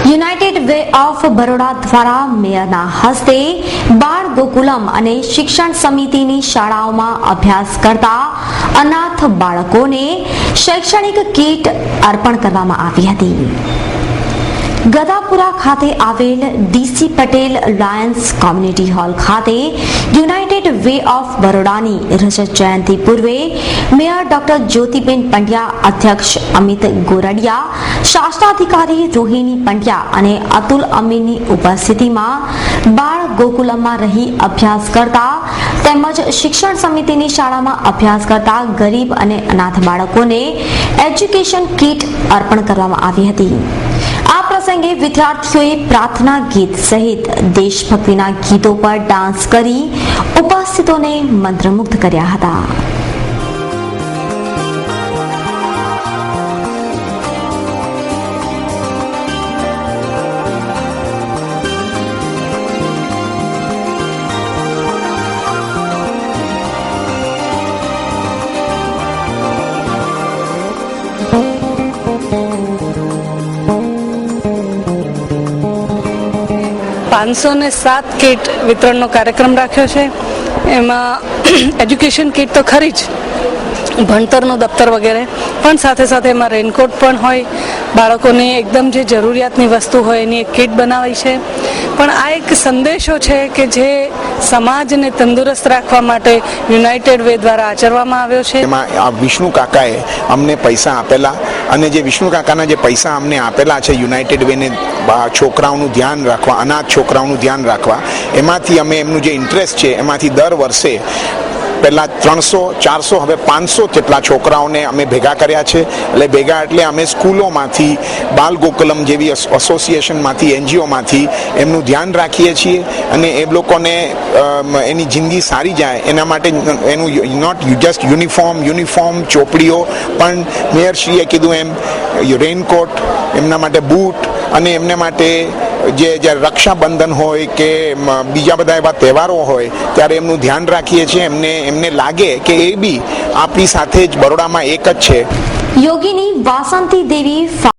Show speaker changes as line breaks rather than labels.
United way of Baroda દ્વારા મેયરના હસ્તે બાળ ગોકુલમ અને શિક્ષણ સમિતિની શાળાઓમાં અભ્યાસ કરતા અનાથ બાળકોને શૈક્ષણિક કીટ અર્પણ કરવામાં આવી હતી. ગદાપુરા ખાતે આવેલ DC Patel lions community hall ખાતે યુનાઇટેડ વે ઓફ બરોડાની રજત જયંતિ પૂર્વે મેયર ડોક્ટર જ્યોતિબેન પંડ્યા, અધ્યક્ષ અમિત ગોરડિયા, શાસનાધિકારી રોહિણી પંડ્યા અને અતુલ અમીરની ઉપસ્થિતિમાં બાળ ગોકુલમમાં રહી અભ્યાસ કરતા તેમજ શિક્ષણ સમિતિની શાળામાં અભ્યાસ કરતા ગરીબ અને અનાથ બાળકોને એજ્યુકેશન કીટ અર્પણ કરવામાં આવી હતી. આ પ્રસંગે વિદ્યાર્થીઓએ પ્રાર્થના ગીત સહિત દેશભક્તિના ગીતો પર ડાન્સ કરી ઉપસ્થિતોને મંત્રમુગ્ધ કર્યા હતા.
$507 કીટ વિતરણનો કાર્યક્રમ રાખ્યો છે. એમાં એજ્યુકેશન કીટ તો ખરી જ, ભણતરનું દફતર વગેરે, પણ સાથે સાથે એમાં રેનકોટ પણ હોય, બાળકોની એકદમ જે જરૂરિયાતની વસ્તુ હોય એની એક કીટ બનાવી છે. પણ આ એક સંદેશો છે કે જે સમાજને તંદુરસ્ત રાખવા માટે યુનાઇટેડ વે દ્વારા આચરવામાં આવ્યો છે.
એમાં વિષ્ણુ કાકાએ અમને પૈસા આપેલા અને જે વિષ્ણુ કાકાના જે પૈસા અમને આપેલા છે યુનાઇટેડ વેને છોકરાઓનું ધ્યાન રાખવા, અનાથ છોકરાઓનું ધ્યાન રાખવા, એમાંથી અમે એમનું જે ઇન્ટરેસ્ટ છે એમાંથી દર વર્ષે પહેલાં 300, 400, હવે 500 જેટલા છોકરાઓને અમે ભેગા કર્યા છે. એટલે અમે સ્કૂલોમાંથી, બાલ ગોકુલમ જેવી એસોસિએશનમાંથી, એનજીઓમાંથી એમનું ધ્યાન રાખીએ છીએ અને એ લોકોને એની જિંદગી સારી જાય એના માટે એનું નોટ જસ્ટ યુનિફોર્મ ચોપડીઓ, પણ મેયરશ્રીએ કીધું એમ રેનકોટ, એમના માટે બૂટ અને એમને માટે જે રક્ષાબંધન હોય કે બીજા બધા એવા તહેવારો હોય ત્યારે એમનું ધ્યાન રાખીએ છીએ. એમને લાગે કે એ બી આપણી સાથે જ બરોડામાં એક જ છે.
યોગીની વાસંતી દેવી